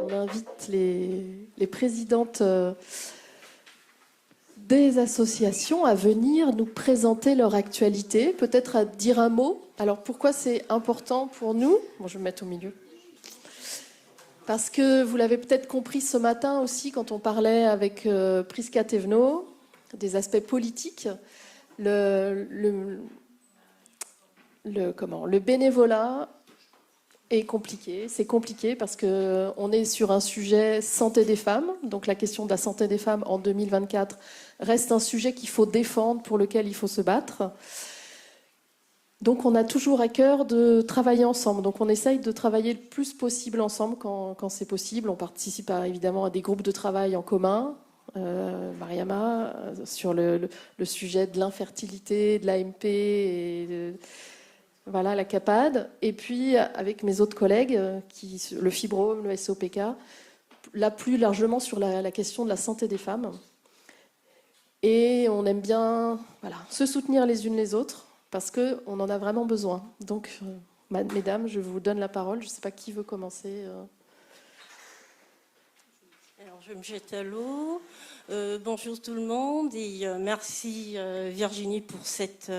On invite les présidentes des associations à venir nous présenter leur actualité, peut-être à dire un mot. Alors pourquoi c'est important pour nous? Bon, je vais me mettre au milieu. Parce que vous l'avez peut-être compris ce matin aussi quand on parlait avec Prisca Thévenot des aspects politiques. Le bénévolat est compliqué. C'est compliqué parce qu'on est sur un sujet santé des femmes. Donc la question de la santé des femmes en 2024 reste un sujet qu'il faut défendre, pour lequel il faut se battre. Donc on a toujours à cœur de travailler ensemble. Donc on essaye de travailler le plus possible ensemble quand c'est possible. On participe évidemment à des groupes de travail en commun. Mariama, sur le sujet de l'infertilité, de l'AMP et voilà, la CAPAD. Et puis avec mes autres collègues, le Fibrome, le SOPK, là plus largement sur la question de la santé des femmes. Et on aime bien se soutenir les unes les autres, parce qu'on en a vraiment besoin. Donc, mesdames, je vous donne la parole. Je ne sais pas qui veut commencer. Alors, je me jette à l'eau. Bonjour tout le monde et merci Virginie pour cette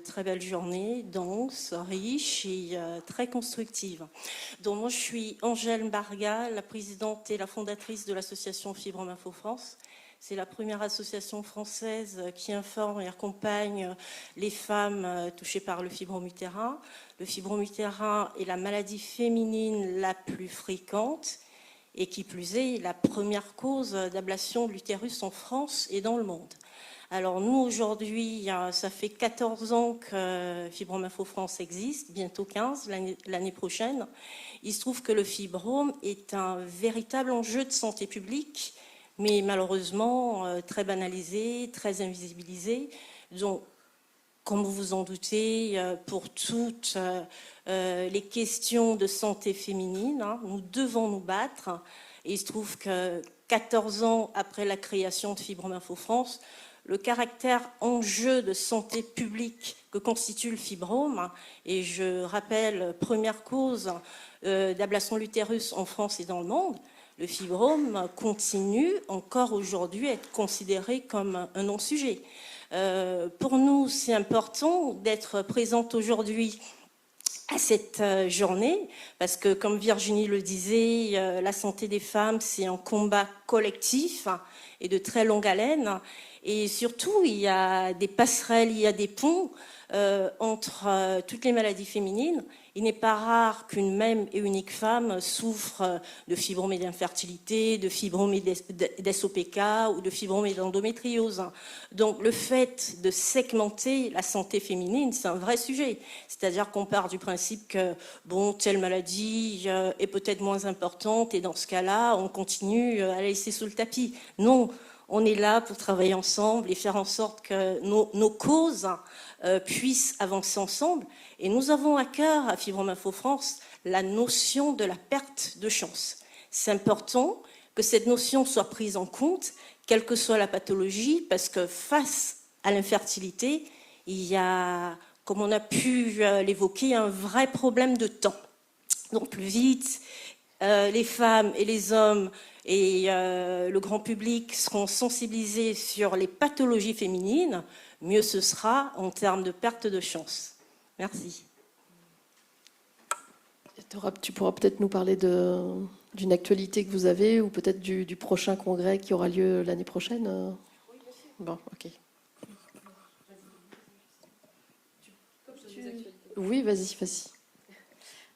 très belle journée, dense, riche et très constructive. Donc, moi, je suis Angèle Barga, la présidente et la fondatrice de l'association Fibrome Info France. C'est la première association française qui informe et accompagne les femmes touchées par le fibrome utérin. Le fibrome utérin est la maladie féminine la plus fréquente et qui plus est la première cause d'ablation de l'utérus en France et dans le monde. Alors nous aujourd'hui, ça fait 14 ans que Fibrome Info France existe, bientôt 15 l'année prochaine. Il se trouve que le fibrome est un véritable enjeu de santé publique, mais malheureusement très banalisé, très invisibilisé. Donc, comme vous vous en doutez, pour toutes les questions de santé féminine, nous devons nous battre. Et il se trouve que 14 ans après la création de Fibrome Info France, le caractère enjeu de santé publique que constitue le fibrome, et je rappelle, première cause d'ablation de l'utérus en France et dans le monde, le fibrome continue encore aujourd'hui à être considéré comme un non-sujet. Pour nous, c'est important d'être présente aujourd'hui à cette journée, parce que comme Virginie le disait, la santé des femmes, c'est un combat collectif et de très longue haleine. Et surtout, il y a des passerelles, il y a des ponts entre toutes les maladies féminines. Il n'est pas rare qu'une même et unique femme souffre de fibrome et d'infertilité, de fibrome et d'SOPK ou de fibrome et d'endométriose. Donc le fait de segmenter la santé féminine, c'est un vrai sujet. C'est-à-dire qu'on part du principe que telle maladie est peut-être moins importante et dans ce cas-là, on continue à la laisser sous le tapis. Non, on est là pour travailler ensemble et faire en sorte que nos causes puissent avancer ensemble. Et nous avons à cœur, à Fibrome Info France, la notion de la perte de chance. C'est important que cette notion soit prise en compte, quelle que soit la pathologie, parce que face à l'infertilité, il y a, comme on a pu l'évoquer, un vrai problème de temps. Donc plus vite, les femmes et les hommes et le grand public seront sensibilisés sur les pathologies féminines, mieux ce sera en termes de perte de chance. Merci. Tu pourras peut-être nous parler d'une actualité que vous avez ou peut-être du prochain congrès qui aura lieu l'année prochaine. Oui, bien sûr. Bon, ok. Oui, vas-y.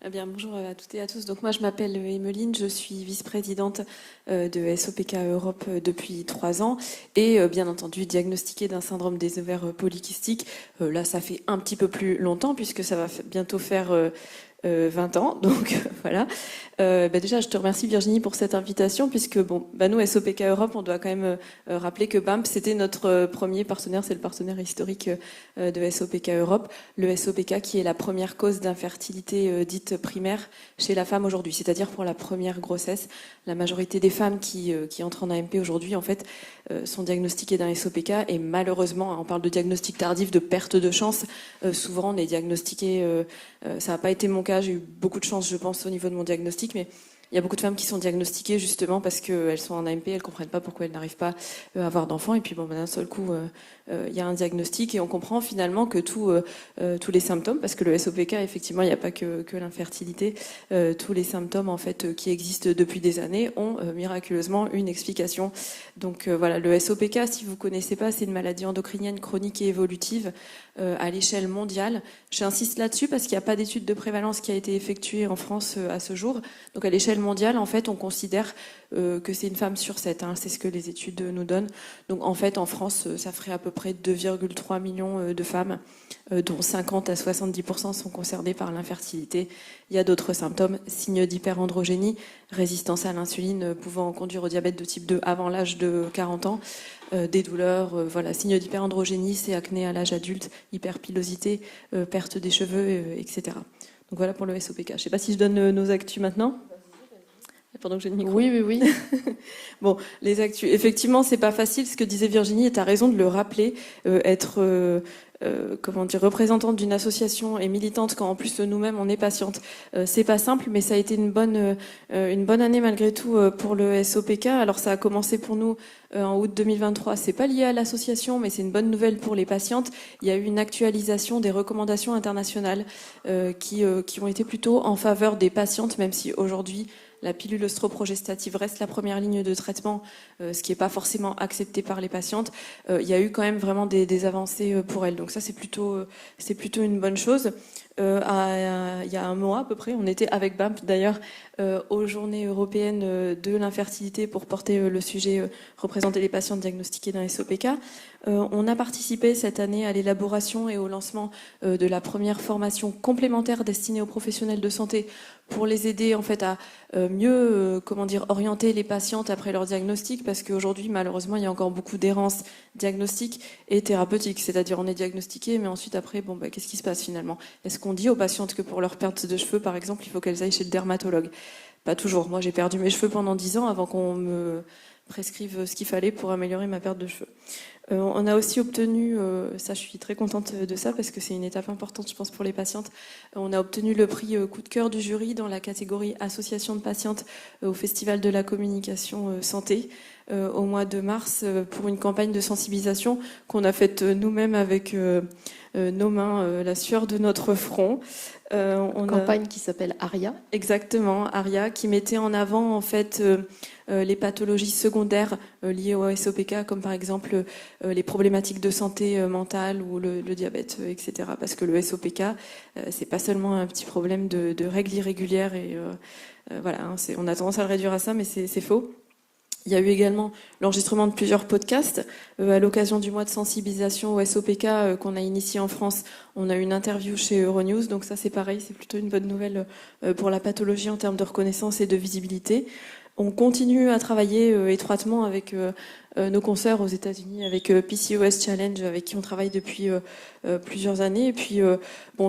Eh bien, bonjour à toutes et à tous. Donc moi, je m'appelle Emeline, je suis vice-présidente de SOPK Europe depuis 3 ans et bien entendu diagnostiquée d'un syndrome des ovaires polykystiques. Là, ça fait un petit peu plus longtemps puisque ça va bientôt faire 20 ans. Donc voilà. Déjà, je te remercie Virginie pour cette invitation puisque nous, SOPK Europe, on doit quand même rappeler que BAMP, c'était notre premier partenaire, c'est le partenaire historique de SOPK Europe, le SOPK qui est la première cause d'infertilité dite primaire chez la femme aujourd'hui, c'est-à-dire pour la première grossesse. La majorité des femmes qui entrent en AMP aujourd'hui, en fait, sont diagnostiquées d'un SOPK et malheureusement, on parle de diagnostic tardif, de perte de chance, souvent on est diagnostiqué, ça n'a pas été mon cas cas. J'ai eu beaucoup de chance, je pense, au niveau de mon diagnostic, mais il y a beaucoup de femmes qui sont diagnostiquées justement parce qu'elles sont en AMP, elles comprennent pas pourquoi elles n'arrivent pas à avoir d'enfants. Et puis bon, d'un seul coup, il y a un diagnostic et on comprend finalement que tous les symptômes, parce que le SOPK, effectivement, il n'y a pas que l'infertilité, tous les symptômes en fait qui existent depuis des années ont miraculeusement une explication. Donc voilà, le SOPK, si vous connaissez pas, c'est une maladie endocrinienne chronique et évolutive à l'échelle mondiale. J'insiste là-dessus parce qu'il n'y a pas d'étude de prévalence qui a été effectuée en France à ce jour. Donc à l'échelle mondiale, en fait, on considère que c'est une femme sur 7. C'est ce que les études nous donnent. Donc en fait, en France, ça ferait à peu près 2,3 millions de femmes, dont 50 à 70% sont concernées par l'infertilité. Il y a d'autres symptômes, signes d'hyperandrogénie, résistance à l'insuline pouvant conduire au diabète de type 2 avant l'âge de 40 ans, des douleurs, voilà, signes d'hyperandrogénie, c'est acné à l'âge adulte, hyperpilosité, perte des cheveux, etc. Donc voilà pour le SOPK. Je ne sais pas si je donne nos actus maintenant. Pendant que j'ai le micro. Oui. Bon, les actus. Effectivement, c'est pas facile. Ce que disait Virginie, et tu as raison de le rappeler. Être représentante d'une association et militante quand en plus nous-mêmes on est patiente, c'est pas simple, mais ça a été une bonne année malgré tout pour le SOPK. Alors ça a commencé pour nous en août 2023. C'est pas lié à l'association, mais c'est une bonne nouvelle pour les patientes. Il y a eu une actualisation des recommandations internationales qui ont été plutôt en faveur des patientes, même si aujourd'hui la pilule œstroprogestative reste la première ligne de traitement, ce qui n'est pas forcément accepté par les patientes. Il y a eu quand même vraiment des avancées pour elles. Donc ça, c'est plutôt une bonne chose. Il y a un mois à peu près, on était avec BAMP d'ailleurs aux Journées européennes de l'infertilité pour porter le sujet, représenter les patientes diagnostiquées d'un SOPK. On a participé cette année à l'élaboration et au lancement de la première formation complémentaire destinée aux professionnels de santé pour les aider en fait à mieux orienter les patientes après leur diagnostic, parce qu'aujourd'hui malheureusement il y a encore beaucoup d'errance diagnostique et thérapeutique, c'est-à-dire on est diagnostiqué mais ensuite après qu'est-ce qui se passe finalement? Est-ce qu'on dit aux patientes que pour leur perte de cheveux par exemple il faut qu'elles aillent chez le dermatologue? Pas toujours. Moi j'ai perdu mes cheveux pendant 10 ans avant qu'on me prescrive ce qu'il fallait pour améliorer ma perte de cheveux. On a aussi obtenu, ça je suis très contente de ça parce que c'est une étape importante je pense pour les patientes, on a obtenu le prix coup de cœur du jury dans la catégorie association de patientes au Festival de la communication santé au mois de mars pour une campagne de sensibilisation qu'on a faite nous-mêmes avec nos mains, la sueur de notre front. Une campagne qui s'appelle ARIA. Exactement, ARIA, qui mettait en avant en fait les pathologies secondaires liées au SOPK, comme par exemple les problématiques de santé mentale ou le diabète, etc. Parce que le SOPK, c'est pas seulement un petit problème de règles irrégulières et voilà, on a tendance à le réduire à ça, mais c'est faux. Il y a eu également l'enregistrement de plusieurs podcasts. À l'occasion du mois de sensibilisation au SOPK qu'on a initié en France, on a eu une interview chez Euronews. Donc ça, c'est pareil, c'est plutôt une bonne nouvelle pour la pathologie en termes de reconnaissance et de visibilité. On continue à travailler étroitement avec nos consoeurs aux États-Unis, avec PCOS Challenge, avec qui on travaille depuis plusieurs années. Et puis,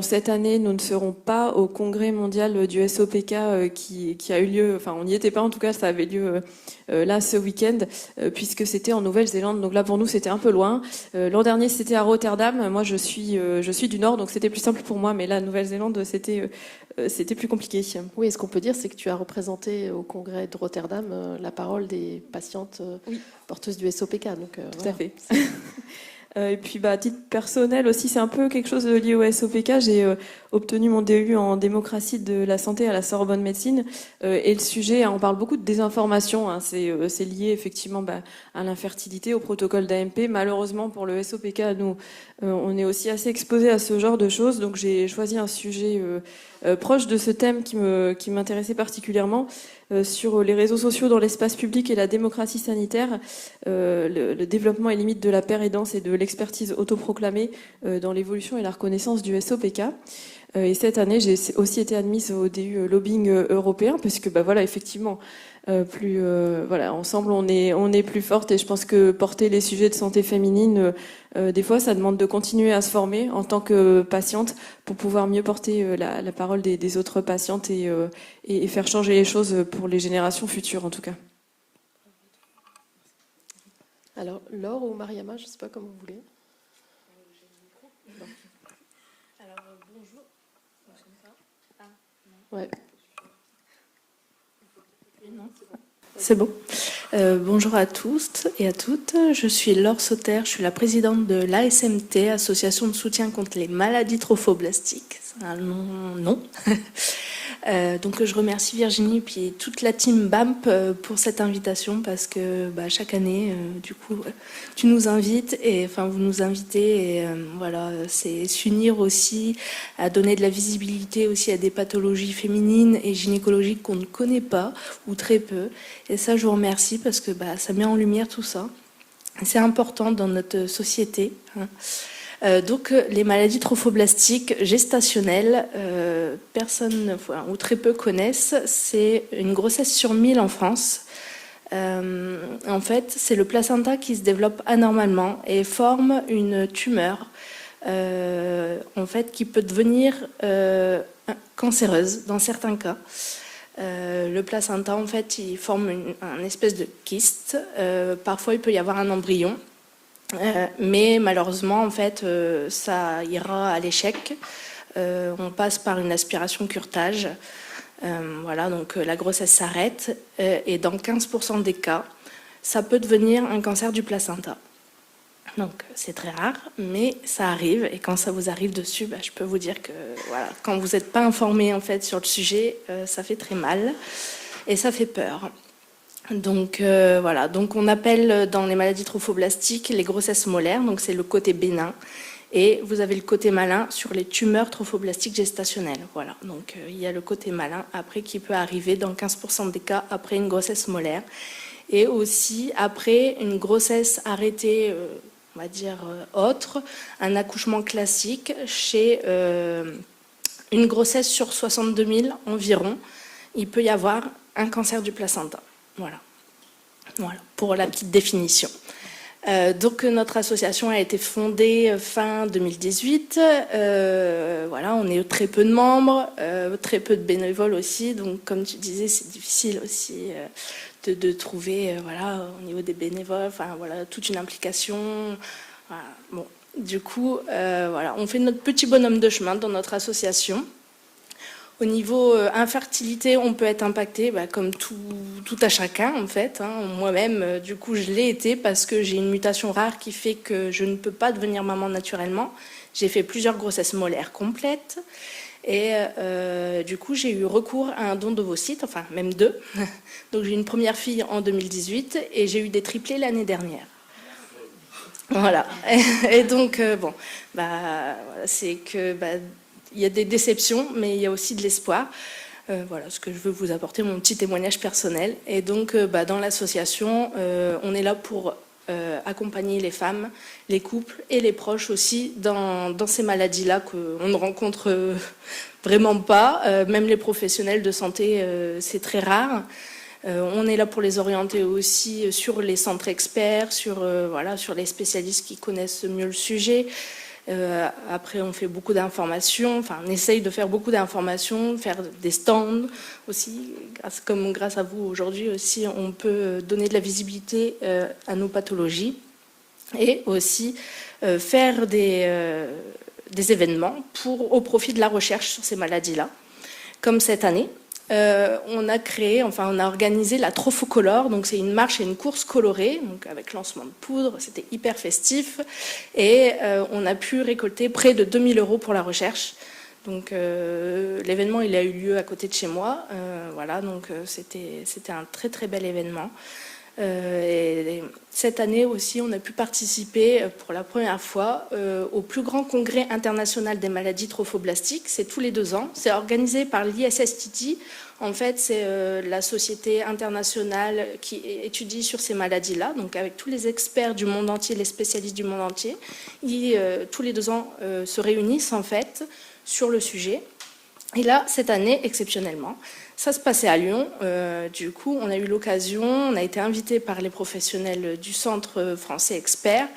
cette année, nous ne serons pas au congrès mondial du SOPK qui a eu lieu, enfin, on n'y était pas en tout cas, ça avait lieu là ce week-end, puisque c'était en Nouvelle-Zélande. Donc là, pour nous, c'était un peu loin. L'an dernier, c'était à Rotterdam. Moi, je suis du Nord, donc c'était plus simple pour moi. Mais là, Nouvelle-Zélande, c'était plus compliqué. Oui, et ce qu'on peut dire, c'est que tu as représenté au congrès de Rotterdam la parole des patientes porteuses du SOPK. Donc, tout à fait. Et puis, à titre personnel aussi, c'est un peu quelque chose lié au SOPK. J'ai obtenu mon DU en démocratie de la santé à la Sorbonne Médecine. Et le sujet, on parle beaucoup de désinformation. C'est lié effectivement à l'infertilité, au protocole d'AMP. Malheureusement, pour le SOPK, nous, on est aussi assez exposés à ce genre de choses. Donc, j'ai choisi un sujet proche de ce thème qui m'intéressait particulièrement. Sur les réseaux sociaux dans l'espace public et la démocratie sanitaire, le développement et limite de la pérédance et de l'expertise autoproclamée dans l'évolution et la reconnaissance du SOPK. Et cette année, j'ai aussi été admise au DU lobbying européen, parce que effectivement, ensemble on est plus forte, et je pense que porter les sujets de santé féminine, des fois, ça demande de continuer à se former en tant que patiente pour pouvoir mieux porter la parole des autres patientes et faire changer les choses pour les générations futures, en tout cas. Alors, Laure ou Mariama, je ne sais pas comme vous voulez. Alors, bonjour. Ouais. C'est bon. Bonjour à tous et à toutes. Je suis Laure Sauter, je suis la présidente de l'ASMT, Association de soutien contre les maladies trophoblastiques. C'est un long nom. Donc je remercie Virginie puis toute la team BAMP pour cette invitation parce que chaque année, du coup, tu nous invites et enfin vous nous invitez et voilà, c'est s'unir aussi à donner de la visibilité aussi à des pathologies féminines et gynécologiques qu'on ne connaît pas ou très peu. Et ça, je vous remercie parce que ça met en lumière tout ça. C'est important dans notre société. Donc, les maladies trophoblastiques gestationnelles, personne ou très peu connaissent. C'est une grossesse sur 1000 en France. En fait, c'est le placenta qui se développe anormalement et forme une tumeur, en fait, qui peut devenir cancéreuse dans certains cas. Le placenta, en fait, il forme un espèce de kyste. Parfois, il peut y avoir un embryon. Mais malheureusement, en fait, ça ira à l'échec. On passe par une aspiration-curetage. Voilà, donc la grossesse s'arrête. Et dans 15% des cas, ça peut devenir un cancer du placenta. Donc c'est très rare, mais ça arrive. Et quand ça vous arrive dessus, je peux vous dire que voilà, quand vous n'êtes pas informé en fait sur le sujet, ça fait très mal et ça fait peur. Donc voilà, donc on appelle dans les maladies trophoblastiques les grossesses molaires, donc c'est le côté bénin, et vous avez le côté malin sur les tumeurs trophoblastiques gestationnelles. Voilà, donc il y a le côté malin après qui peut arriver dans 15% des cas après une grossesse molaire, et aussi après une grossesse arrêtée, on va dire autre, un accouchement classique chez une grossesse sur 62 000 environ, il peut y avoir un cancer du placenta. Voilà, pour la petite définition. Donc notre association a été fondée fin 2018. Voilà, on est très peu de membres, très peu de bénévoles aussi. Donc comme tu disais, c'est difficile aussi de trouver, voilà, au niveau des bénévoles, enfin voilà, toute une implication. Voilà. Bon, du coup, voilà, on fait notre petit bonhomme de chemin dans notre association. Au niveau infertilité, on peut être impacté comme tout à chacun en fait. Moi-même, du coup, je l'ai été parce que j'ai une mutation rare qui fait que je ne peux pas devenir maman naturellement. J'ai fait plusieurs grossesses molaires complètes et du coup, j'ai eu recours à un don d'ovocytes, enfin même 2. Donc j'ai eu une première fille en 2018 et j'ai eu des triplés l'année dernière. Voilà. Et donc, bon, c'est que... il y a des déceptions, mais il y a aussi de l'espoir. Voilà, ce que je veux vous apporter, mon petit témoignage personnel. Et donc, dans l'association, on est là pour accompagner les femmes, les couples et les proches aussi dans ces maladies-là qu'on ne rencontre vraiment pas. Même les professionnels de santé, c'est très rare. On est là pour les orienter aussi sur les centres experts, sur les spécialistes qui connaissent mieux le sujet. Après, on fait beaucoup d'informations, enfin, on essaye de faire beaucoup d'informations, faire des stands aussi. Grâce à vous aujourd'hui aussi, on peut donner de la visibilité à nos pathologies et aussi faire des événements au profit de la recherche sur ces maladies-là, comme cette année. On a organisé la Trophocolor, donc c'est une marche et une course colorée, donc avec lancement de poudre, c'était hyper festif, et on a pu récolter près de 2 000 € pour la recherche. Donc l'événement il a eu lieu à côté de chez moi, voilà, donc c'était un très très bel événement. Et cette année aussi, on a pu participer pour la première fois au plus grand congrès international des maladies trophoblastiques. C'est tous les 2 ans. C'est organisé par l'ISSTT. En fait, c'est la société internationale qui étudie sur ces maladies-là, donc avec tous les experts du monde entier, les spécialistes du monde entier. Tous les 2 ans se réunissent en fait sur le sujet. Et là, cette année, exceptionnellement, ça se passait à Lyon. Du coup, on a eu l'occasion, on a été invité par les professionnels du Centre français expert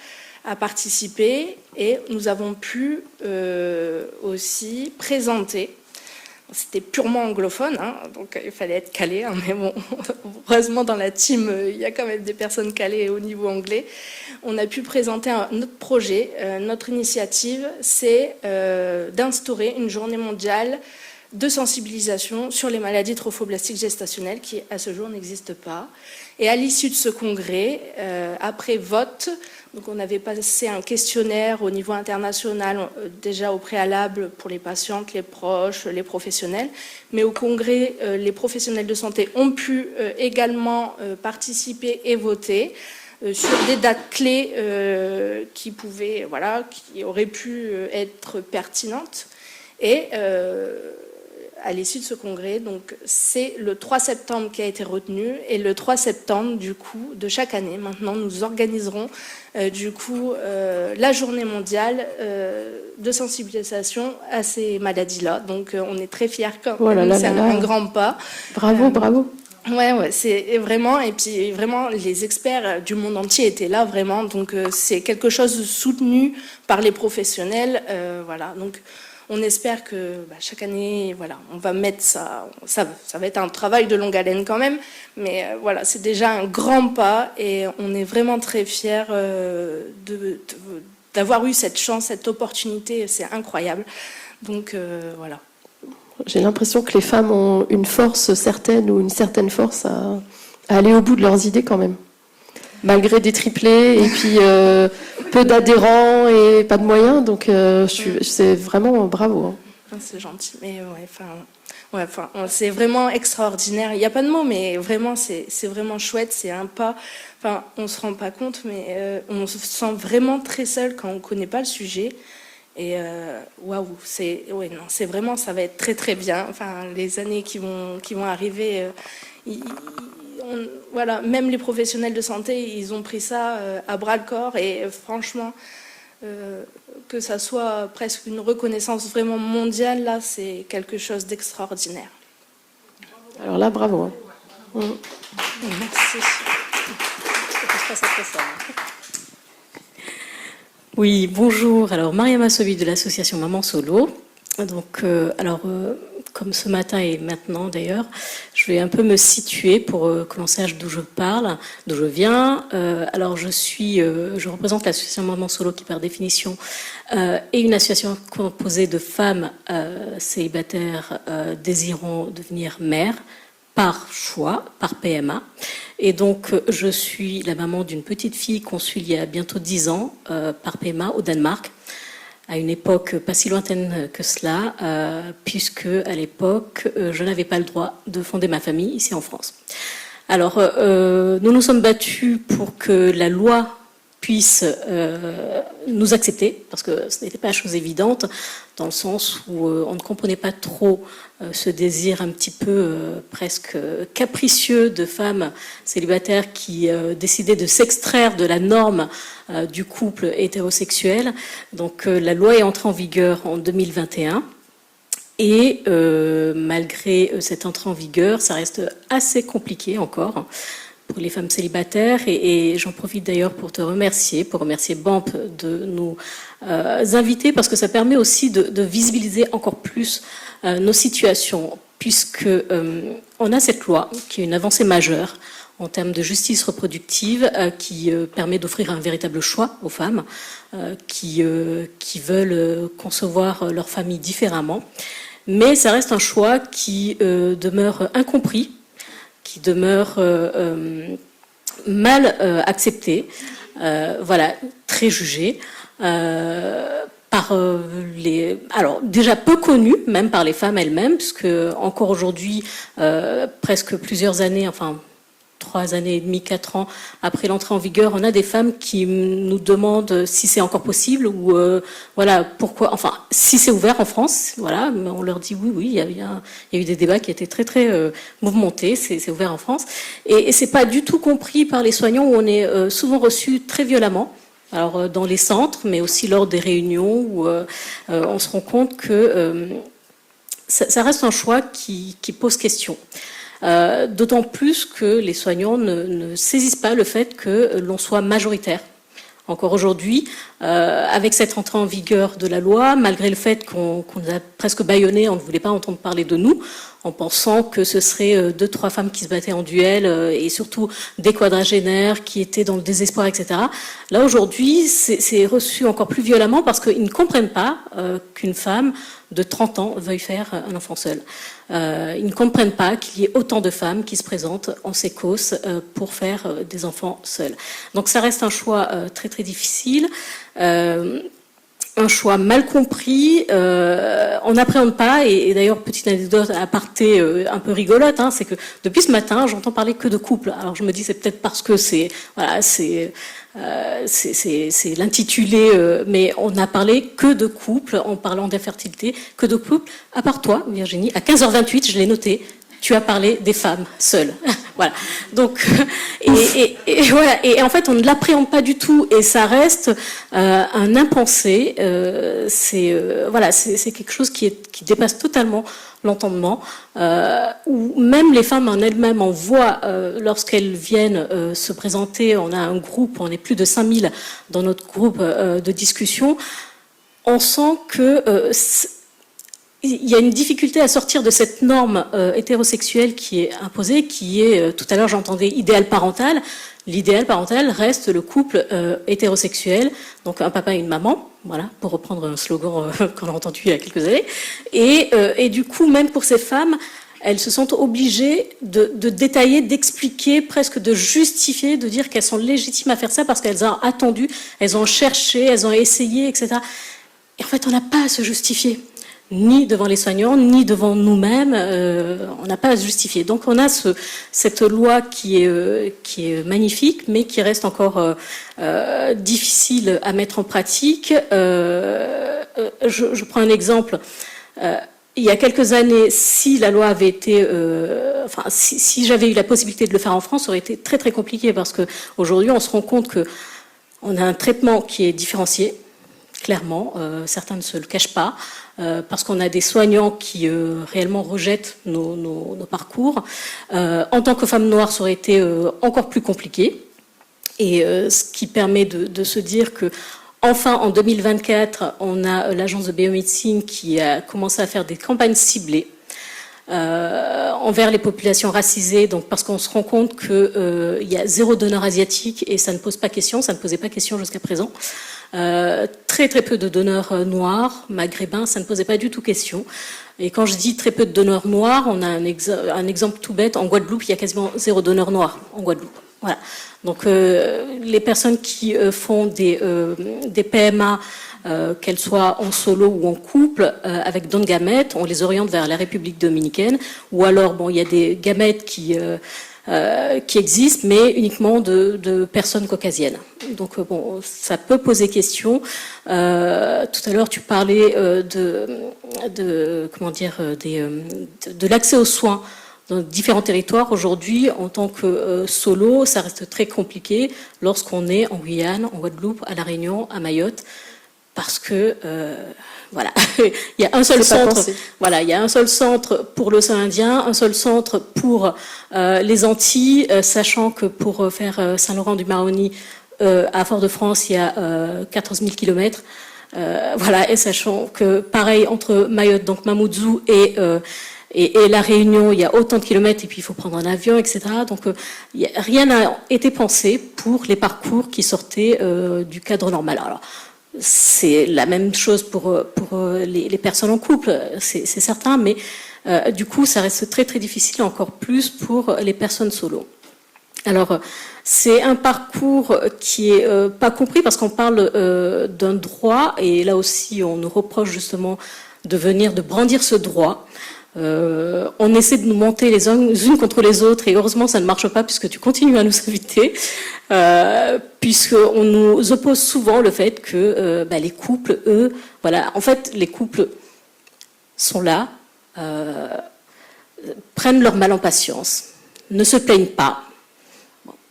à participer et nous avons pu aussi présenter. C'était purement anglophone, donc il fallait être calé, mais bon, heureusement dans la team, il y a quand même des personnes calées au niveau anglais. On a pu présenter notre projet, notre initiative, c'est d'instaurer une journée mondiale de sensibilisation sur les maladies trophoblastiques gestationnelles qui, à ce jour, n'existent pas. Et à l'issue de ce congrès, après vote, donc on avait passé un questionnaire au niveau international, déjà au préalable pour les patientes, les proches, les professionnels, mais au congrès, les professionnels de santé ont pu également participer et voter sur des dates clés qui auraient pu être pertinentes. Et à l'issue de ce congrès, donc c'est le 3 septembre qui a été retenu, et le 3 septembre du coup de chaque année, maintenant nous organiserons la journée mondiale de sensibilisation à ces maladies-là. Donc on est très fiers quand même, c'est un grand pas. Bravo. Ouais, c'est vraiment, et puis vraiment les experts du monde entier étaient là vraiment, donc c'est quelque chose de soutenu par les professionnels, voilà. Donc on espère que chaque année, voilà, on va mettre ça va être un travail de longue haleine quand même, mais voilà, c'est déjà un grand pas et on est vraiment très fiers d'avoir eu cette chance, cette opportunité, c'est incroyable. Donc voilà. J'ai l'impression que les femmes ont une force certaine ou une certaine force à aller au bout de leurs idées quand même. Malgré des triplés et puis peu d'adhérents et pas de moyens, donc c'est vraiment bravo. Hein. C'est gentil, mais c'est vraiment extraordinaire. Il n'y a pas de mots, mais vraiment c'est vraiment chouette, c'est un pas. Enfin, on se rend pas compte, mais on se sent vraiment très seul quand on connaît pas le sujet. Et waouh, c'est vraiment, ça va être très très bien. Enfin, les années qui vont arriver. Voilà, même les professionnels de santé, ils ont pris ça à bras le corps et franchement, que ça soit presque une reconnaissance vraiment mondiale, là, c'est quelque chose d'extraordinaire. Alors là, bravo. Hein. Merci. Oui, bonjour. Alors, Mariama Sobi de l'association Maman Solo. Donc, comme ce matin et maintenant d'ailleurs, je vais un peu me situer pour que l'on sache d'où je parle, d'où je viens. Je représente l'association Maman Solo qui, par définition, est une association composée de femmes célibataires désirant devenir mères par choix, par PMA. Et donc, je suis la maman d'une petite fille conçue il y a bientôt 10 ans par PMA au Danemark. À une époque pas si lointaine que cela, puisque à l'époque, je n'avais pas le droit de fonder ma famille ici en France. Alors, nous nous sommes battus pour que la loi puisse nous accepter, parce que ce n'était pas chose évidente, dans le sens où on ne comprenait pas trop ce désir un petit peu presque capricieux de femmes célibataires qui décidaient de s'extraire de la norme du couple hétérosexuel. Donc la loi est entrée en vigueur en 2021 et malgré cette entrée en vigueur, ça reste assez compliqué encore pour les femmes célibataires et j'en profite d'ailleurs pour remercier BAMP de nous inviter parce que ça permet aussi de visibiliser encore plus nos situations puisque on a cette loi qui est une avancée majeure en termes de justice reproductive qui permet d'offrir un véritable choix aux femmes qui veulent concevoir leur famille différemment. Mais ça reste un choix qui demeure incompris, qui demeure mal accepté, très jugé, alors déjà peu connu, même par les femmes elles-mêmes, puisque encore aujourd'hui, presque plusieurs années, 3 années et demie, 4 ans après l'entrée en vigueur, on a des femmes qui nous demandent si c'est encore possible ou pourquoi, si c'est ouvert en France, mais on leur dit oui, il y a eu des débats qui étaient très très mouvementés, c'est ouvert en France et c'est pas du tout compris par les soignants où on est souvent reçus très violemment. Alors dans les centres, mais aussi lors des réunions où on se rend compte que ça reste un choix qui pose question. D'autant plus que les soignants ne saisissent pas le fait que l'on soit majoritaire. Encore aujourd'hui, avec cette entrée en vigueur de la loi, malgré le fait qu'on nous a presque bâillonnés, on ne voulait pas entendre parler de nous, en pensant que ce serait 2-3 femmes qui se battaient en duel, et surtout des quadragénaires qui étaient dans le désespoir, etc. Là, aujourd'hui, c'est reçu encore plus violemment parce qu'ils ne comprennent pas qu'une femme de 30 ans veuille faire un enfant seul. Ils ne comprennent pas qu'il y ait autant de femmes qui se présentent en sécos pour faire des enfants seuls. Donc ça reste un choix très très difficile. Un choix mal compris, on n'appréhende pas, et d'ailleurs, petite anecdote à aparté un peu rigolote, hein, c'est que depuis ce matin, j'entends parler que de couple. Alors je me dis, c'est peut-être parce que c'est l'intitulé, mais on n'a parlé que de couple, en parlant d'infertilité, que de couple, à part toi, Virginie, à 15h28, je l'ai noté, tu as parlé des femmes seules. Voilà. Donc, voilà. Et en fait, on ne l'appréhende pas du tout, et ça reste un impensé. C'est quelque chose qui dépasse totalement l'entendement. Où même les femmes en elles-mêmes, on voit lorsqu'elles viennent se présenter. On a un groupe, on est plus de 5000 dans notre groupe de discussion. On sent que il y a une difficulté à sortir de cette norme hétérosexuelle qui est imposée, qui est, tout à l'heure j'entendais, idéal parental. L'idéal parental reste le couple hétérosexuel, donc un papa et une maman, voilà, pour reprendre un slogan qu'on a entendu il y a quelques années. Et du coup, même pour ces femmes, elles se sentent obligées de détailler, d'expliquer, presque de justifier, de dire qu'elles sont légitimes à faire ça parce qu'elles ont attendu, elles ont cherché, elles ont essayé, etc. Et en fait, on n'a pas à se justifier. Ni devant les soignants, ni devant nous-mêmes, on n'a pas à se justifier. Donc on a cette loi qui est magnifique, mais qui reste encore difficile à mettre en pratique. Je prends un exemple. Il y a quelques années, si la loi avait été, si j'avais eu la possibilité de le faire en France, ça aurait été très très compliqué parce que aujourd'hui on se rend compte que on a un traitement qui est différencié. Clairement, certains ne se le cachent pas, parce qu'on a des soignants qui réellement rejettent nos parcours. En tant que femme noire, ça aurait été encore plus compliqué. Et ce qui permet de se dire que, enfin, en 2024, on a l'agence de biomédecine qui a commencé à faire des campagnes ciblées envers les populations racisées, donc parce qu'on se rend compte qu'il y a 0 donneur asiatique et ça ne pose pas question, ça ne posait pas question jusqu'à présent. Très très peu de donneurs noirs, maghrébins, ça ne posait pas du tout question. Et quand je dis très peu de donneurs noirs, on a un exemple tout bête. En Guadeloupe, il y a quasiment 0 donneurs noirs en Guadeloupe. Voilà. Donc les personnes qui font des PMA, qu'elles soient en solo ou en couple, avec don de gamètes, on les oriente vers la République dominicaine. Ou alors, bon, il y a des gamètes qui existent, mais uniquement de personnes caucasiennes. Donc bon, ça peut poser question. Tout à l'heure, tu parlais de l'accès aux soins dans différents territoires. Aujourd'hui, en tant que solo, ça reste très compliqué lorsqu'on est en Guyane, en Guadeloupe, à La Réunion, à Mayotte, parce que voilà, il y a un seul centre. Voilà, il y a un seul centre pour l'océan Indien, un seul centre pour les Antilles, sachant que pour faire Saint-Laurent-du-Maroni à Fort-de-France, il y a 14 000 kilomètres. Voilà, et sachant que pareil entre Mayotte, donc Mamoudzou et La Réunion, il y a autant de kilomètres et puis il faut prendre un avion, etc. Donc rien n'a été pensé pour les parcours qui sortaient du cadre normal. Alors, c'est la même chose pour les personnes en couple, c'est certain, mais du coup, ça reste très très difficile, encore plus pour les personnes solo. Alors, c'est un parcours qui est pas compris parce qu'on parle d'un droit, et là aussi, on nous reproche justement de brandir ce droit. On essaie de nous monter les unes contre les autres et heureusement ça ne marche pas puisque tu continues à nous inviter, puisqu'on nous oppose souvent le fait que les couples, eux, voilà, en fait les couples sont là, prennent leur mal en patience, ne se plaignent pas,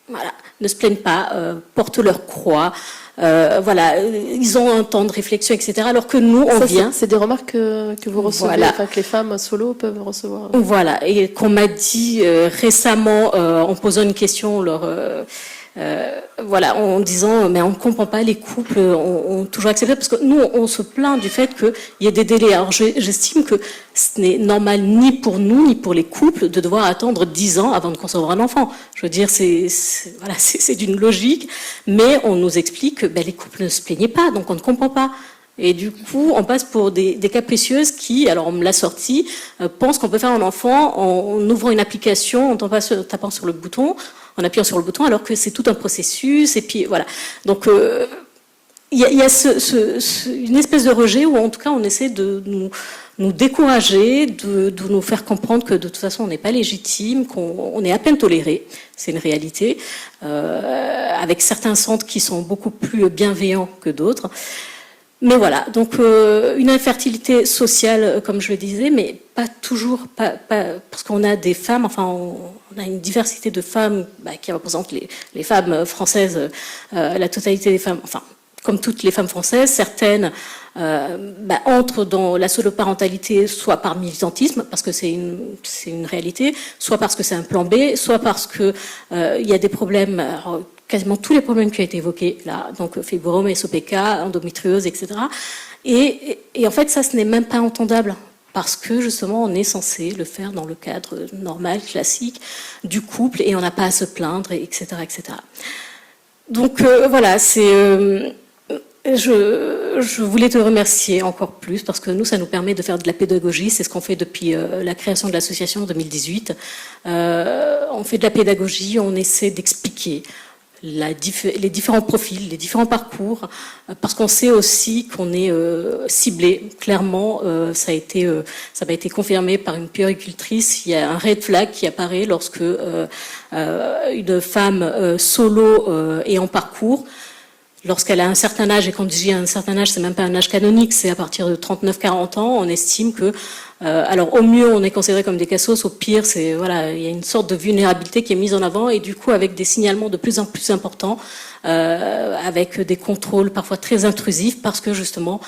voilà, ne se plaignent pas, portent leur croix. Voilà, ils ont un temps de réflexion, etc. Alors que nous, on vient. C'est des remarques que vous recevez, voilà. Enfin, que les femmes solo peuvent recevoir. Voilà, et qu'on m'a dit récemment en posant une question, voilà, en disant mais on ne comprend pas, les couples ont toujours accepté, parce que nous on se plaint du fait qu'il y ait des délais. Alors j'estime que ce n'est normal ni pour nous ni pour les couples de devoir attendre 10 ans avant de concevoir un enfant. Je veux dire, c'est d'une logique, mais on nous explique que les couples ne se plaignaient pas, donc on ne comprend pas. Et du coup, on passe pour des capricieuses qui, alors on me l'a sorti, pensent qu'on peut faire un enfant en ouvrant une application, en tapant sur le bouton, en appuyant sur le bouton, alors que c'est tout un processus. Et puis voilà. Donc il y a une espèce de rejet où en tout cas on essaie de nous décourager, de nous faire comprendre que de toute façon on n'est pas légitime, qu'on est à peine toléré, c'est une réalité, avec certains centres qui sont beaucoup plus bienveillants que d'autres. Mais voilà, donc une infertilité sociale, comme je le disais, mais pas toujours, parce qu'on a des femmes, enfin on a une diversité de femmes qui représentent les femmes françaises, la totalité des femmes, enfin comme toutes les femmes françaises, certaines entrent dans la soloparentalité soit par militantisme, parce que c'est une réalité, soit parce que c'est un plan B, soit parce que il y a des problèmes, alors, quasiment tous les problèmes qui ont été évoqués là, donc fibrome, SOPK, endométriose, etc. Et en fait, ça, ce n'est même pas entendable, parce que justement, on est censé le faire dans le cadre normal, classique, du couple, et on n'a pas à se plaindre, etc., etc. Donc voilà, c'est... Je voulais te remercier encore plus parce que nous, ça nous permet de faire de la pédagogie. C'est ce qu'on fait depuis la création de l'association en 2018. On fait de la pédagogie, on essaie d'expliquer les différents profils, les différents parcours, parce qu'on sait aussi qu'on est ciblé. Clairement, ça m'a été confirmé par une puéricultrice. Il y a un red flag qui apparaît lorsque une femme solo est en parcours. Lorsqu'elle a un certain âge, et quand je dis un certain âge, c'est même pas un âge canonique, c'est à partir de 39-40 ans, on estime que, alors au mieux on est considéré comme des cassos, au pire c'est voilà, il y a une sorte de vulnérabilité qui est mise en avant, et du coup avec des signalements de plus en plus importants, avec des contrôles parfois très intrusifs, parce que justement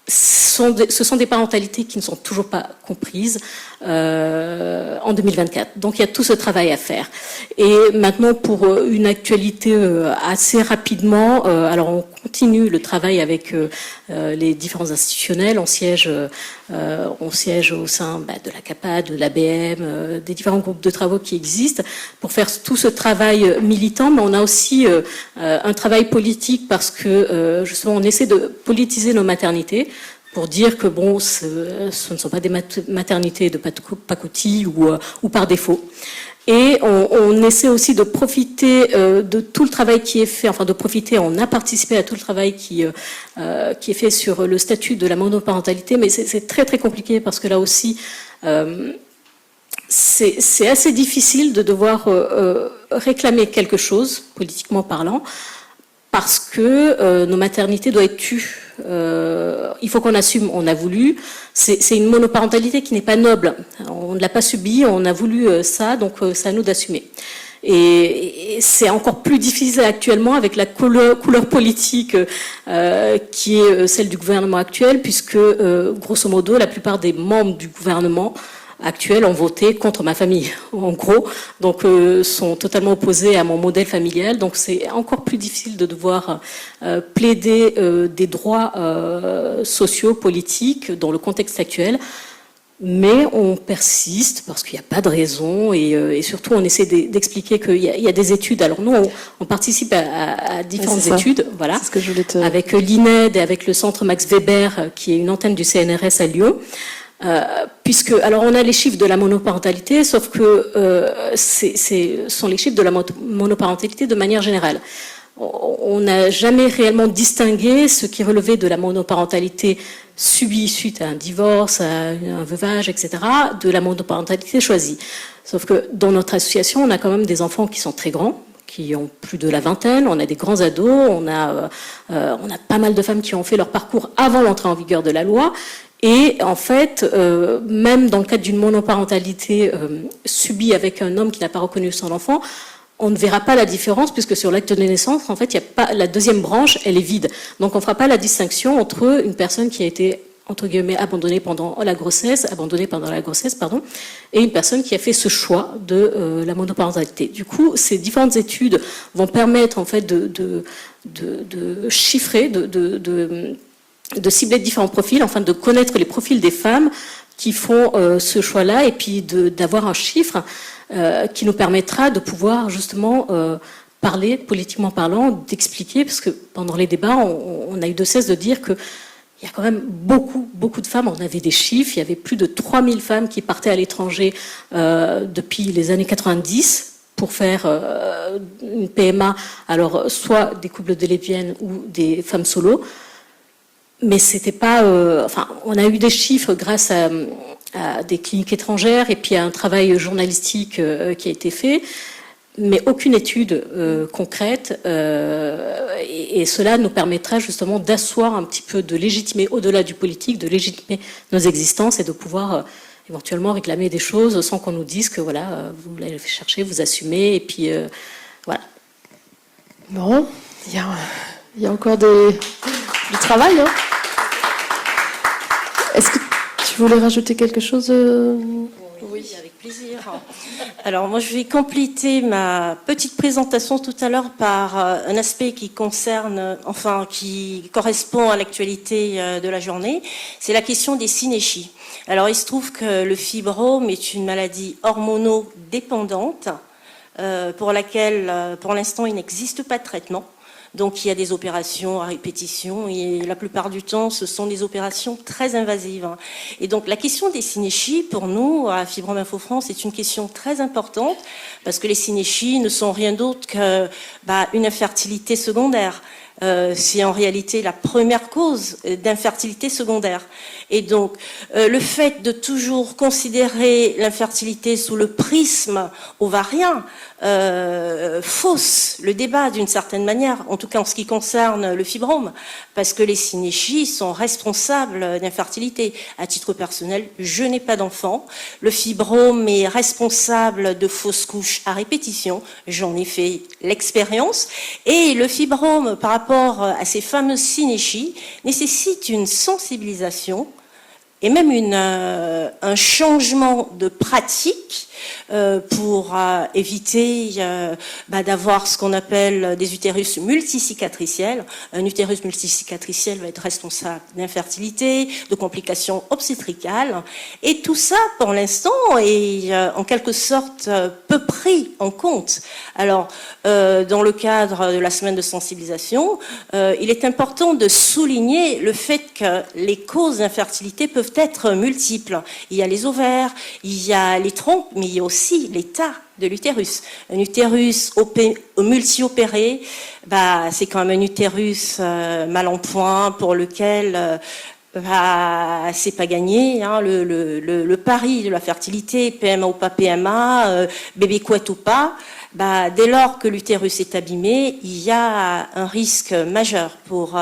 ce sont des parentalités qui ne sont toujours pas comprises en 2024. Donc il y a tout ce travail à faire. Et maintenant, pour une actualité assez rapidement, alors on continue le travail avec les différents institutionnels. On siège au sein de la CAPA, de l'ABM, des différents groupes de travaux qui existent pour faire tout ce travail militant. Mais on a aussi un travail politique parce que justement on essaie de politiser nos maternités, pour dire que bon, ce ne sont pas des maternités de pacotille ou par défaut. Et on essaie aussi de profiter de tout le travail qui est fait, enfin de profiter, on a participé à tout le travail qui est fait sur le statut de la monoparentalité, mais c'est très très compliqué parce que là aussi, c'est assez difficile de devoir réclamer quelque chose, politiquement parlant, parce que nos maternités doivent être tues. Il faut qu'on assume, on a voulu. C'est une monoparentalité qui n'est pas noble. On ne l'a pas subie, on a voulu ça, donc c'est à nous d'assumer. Et c'est encore plus difficile actuellement avec la couleur politique qui est celle du gouvernement actuel, puisque grosso modo, la plupart des membres du gouvernement actuels ont voté contre ma famille, en gros, donc sont totalement opposés à mon modèle familial. Donc c'est encore plus difficile de devoir plaider des droits sociaux, politiques dans le contexte actuel. Mais on persiste parce qu'il n'y a pas de raison et surtout on essaie d'expliquer qu'il y a des études. Alors nous, on participe à différentes études, voilà, c'est ce que je voulais avec l'INED et avec le centre Max Weber, qui est une antenne du CNRS à Lyon. Puisque, alors on a les chiffres de la monoparentalité, sauf que ce sont les chiffres de la monoparentalité de manière générale. On n'a jamais réellement distingué ce qui relevait de la monoparentalité subie suite à un divorce, à un veuvage, etc., de la monoparentalité choisie. Sauf que dans notre association, on a quand même des enfants qui sont très grands, qui ont plus de la vingtaine, on a des grands ados, on a pas mal de femmes qui ont fait leur parcours avant l'entrée en vigueur de la loi. Et en fait, même dans le cadre d'une monoparentalité subie avec un homme qui n'a pas reconnu son enfant, on ne verra pas la différence puisque sur l'acte de naissance, en fait, il y a pas la deuxième branche, elle est vide. Donc, on ne fera pas la distinction entre une personne qui a été entre guillemets abandonnée pendant la grossesse, et une personne qui a fait ce choix de la monoparentalité. Du coup, ces différentes études vont permettre en fait de chiffrer, de cibler différents profils, enfin de connaître les profils des femmes qui font ce choix-là, et puis d'avoir un chiffre qui nous permettra de pouvoir justement parler, politiquement parlant, d'expliquer, parce que pendant les débats, on a eu de cesse de dire que il y a quand même beaucoup de femmes. On avait des chiffres. Il y avait plus de 3000 femmes qui partaient à l'étranger depuis les années 90 pour faire une PMA. Alors, soit des couples de lesbiennes ou des femmes solo. Mais c'était pas... enfin, on a eu des chiffres grâce à des cliniques étrangères et puis à un travail journalistique qui a été fait. Mais aucune étude concrète, et cela nous permettra justement d'asseoir un petit peu, de légitimer au-delà du politique, de légitimer nos existences et de pouvoir éventuellement réclamer des choses sans qu'on nous dise que voilà, vous l'avez fait chercher, vous assumez, et puis voilà. Bon, il y a encore du travail. Hein. Est-ce que tu voulais rajouter quelque chose Oui, avec plaisir. Alors moi, je vais compléter ma petite présentation tout à l'heure par un aspect qui concerne, enfin, qui correspond à l'actualité de la journée. C'est la question des synéchies. Alors, il se trouve que le fibrome est une maladie hormonodépendante pour laquelle, pour l'instant, il n'existe pas de traitement. Donc il y a des opérations à répétition et la plupart du temps, ce sont des opérations très invasives. Et donc la question des synéchies, pour nous, à Fibrome Info France, est une question très importante parce que les synéchies ne sont rien d'autre qu'une infertilité secondaire. C'est en réalité la première cause d'infertilité secondaire. Et donc, le fait de toujours considérer l'infertilité sous le prisme ovarien fausse le débat d'une certaine manière, en tout cas en ce qui concerne le fibrome, parce que les synéchies sont responsables d'infertilité. À titre personnel, je n'ai pas d'enfant. Le fibrome est responsable de fausses couches à répétition. J'en ai fait l'expérience. Et le fibrome, par rapport à ces fameuses synéchies, nécessite une sensibilisation et même un changement de pratique pour éviter d'avoir ce qu'on appelle des utérus multicicatriciels. Un utérus multicicatriciel va être responsable d'infertilité, de complications obstétricales. Et tout ça, pour l'instant, est en quelque sorte peu pris en compte. Alors, dans le cadre de la semaine de sensibilisation, il est important de souligner le fait que les causes d'infertilité peuvent être multiples. Il y a les ovaires, il y a les trompes, mais il y a aussi l'état de l'utérus. Un utérus multi-opéré, c'est quand même un utérus mal en point pour lequel c'est pas gagné. Hein, le pari de la fertilité, PMA ou pas PMA, bébé couette ou pas, dès lors que l'utérus est abîmé, il y a un risque majeur pour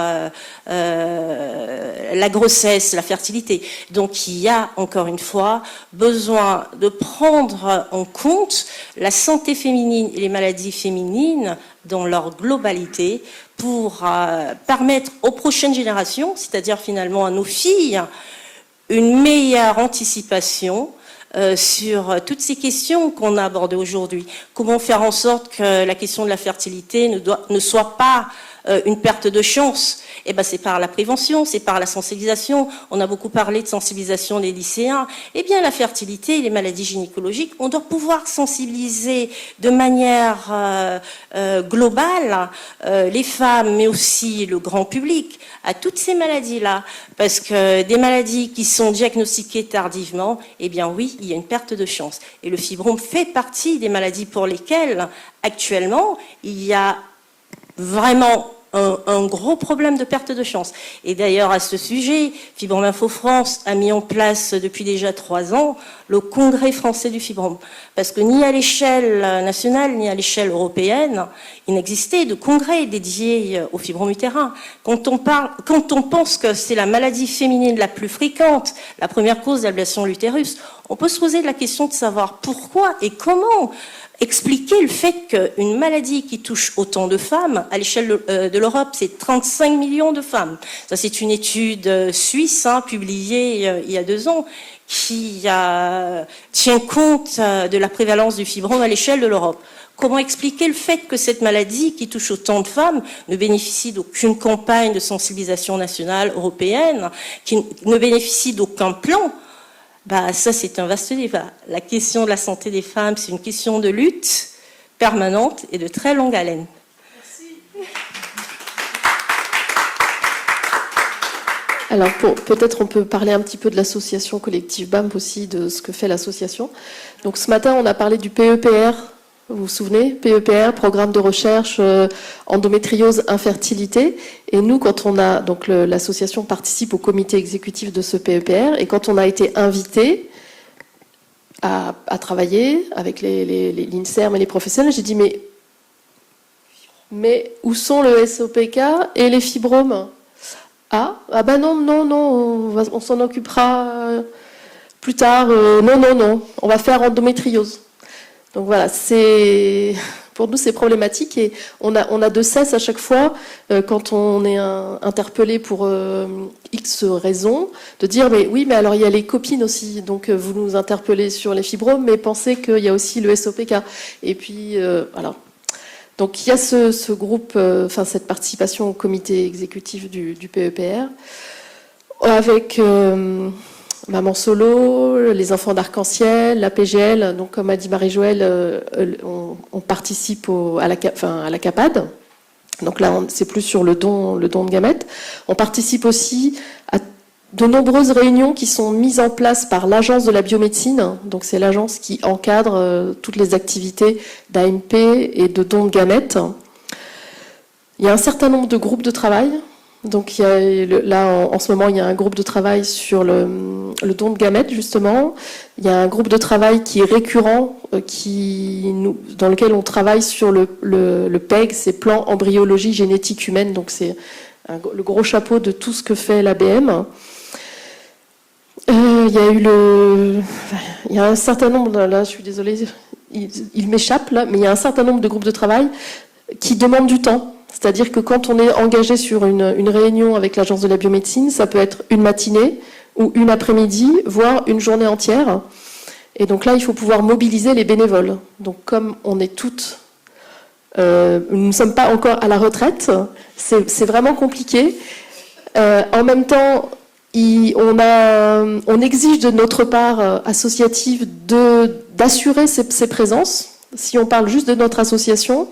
la grossesse, la fertilité. Donc il y a, encore une fois, besoin de prendre en compte la santé féminine et les maladies féminines dans leur globalité pour permettre aux prochaines générations, c'est-à-dire finalement à nos filles, une meilleure anticipation sur toutes ces questions qu'on a abordées aujourd'hui. Comment faire en sorte que la question de la fertilité ne soit pas une perte de chance? C'est par la prévention, c'est par la sensibilisation. On a beaucoup parlé de sensibilisation des lycéens. La fertilité et les maladies gynécologiques, on doit pouvoir sensibiliser de manière globale les femmes, mais aussi le grand public, à toutes ces maladies-là. Parce que des maladies qui sont diagnostiquées tardivement, oui, il y a une perte de chance. Et le fibrome fait partie des maladies pour lesquelles, actuellement, il y a vraiment un gros problème de perte de chance. Et d'ailleurs, à ce sujet, Fibrome Info France a mis en place depuis déjà 3 ans le Congrès français du fibrome. Parce que ni à l'échelle nationale, ni à l'échelle européenne, il n'existait de congrès dédié au fibrome utérin. Quand on pense que c'est la maladie féminine la plus fréquente, la première cause d'ablation de l'utérus, on peut se poser la question de savoir pourquoi et comment expliquer le fait qu'une maladie qui touche autant de femmes, à l'échelle de l'Europe, c'est 35 millions de femmes. Ça, c'est une étude suisse, publiée il y a 2 ans, qui tient compte de la prévalence du fibrome à l'échelle de l'Europe. Comment expliquer le fait que cette maladie, qui touche autant de femmes, ne bénéficie d'aucune campagne de sensibilisation nationale européenne, qui ne bénéficie d'aucun plan? Ça, c'est un vaste débat. La question de la santé des femmes, c'est une question de lutte permanente et de très longue haleine. Alors, peut-être on peut parler un petit peu de l'association collective BAMP aussi, de ce que fait l'association. Donc ce matin, on a parlé du PEPR, vous vous souvenez, PEPR, programme de recherche endométriose, infertilité. Et nous, quand on a, donc l'association participe au comité exécutif de ce PEPR, et quand on a été invité à travailler avec l'INSERM et les professionnels, j'ai dit mais où sont le SOPK et les fibromes ? Ah ben non, on s'en occupera plus tard. Non, on va faire endométriose. Donc voilà, pour nous c'est problématique et on a de cesse à chaque fois, quand on est interpellé pour X raisons, de dire mais alors il y a les copines aussi, donc vous nous interpellez sur les fibromes, mais pensez qu'il y a aussi le SOPK. Et puis voilà. Donc il y a ce groupe, cette participation au comité exécutif du PEPR, avec Maman Solo, les enfants d'Arc-en-Ciel, la PGL. Donc comme a dit Marie-Joëlle, on participe à la CAPAD. Donc là, c'est plus sur le don de gamètes. On participe aussi à de nombreuses réunions qui sont mises en place par l'Agence de la biomédecine. Donc c'est l'agence qui encadre toutes les activités d'AMP et de don de gamètes. Il y a un certain nombre de groupes de travail. Donc en ce moment, il y a un groupe de travail sur le don de gamètes, justement. Il y a un groupe de travail qui est récurrent, dans lequel on travaille sur le PEG, c'est Plan Embryologie Génétique Humaine. Donc c'est le gros chapeau de tout ce que fait l'ABM. Il y a un certain nombre, là je suis désolée, il m'échappe là, mais il y a un certain nombre de groupes de travail qui demandent du temps. C'est-à-dire que quand on est engagé sur une réunion avec l'Agence de la biomédecine, ça peut être une matinée ou une après-midi, voire une journée entière. Et donc là, il faut pouvoir mobiliser les bénévoles. Donc comme on est toutes, nous ne sommes pas encore à la retraite, c'est vraiment compliqué. En même temps, on exige de notre part associative d'assurer ces présences. Si on parle juste de notre association,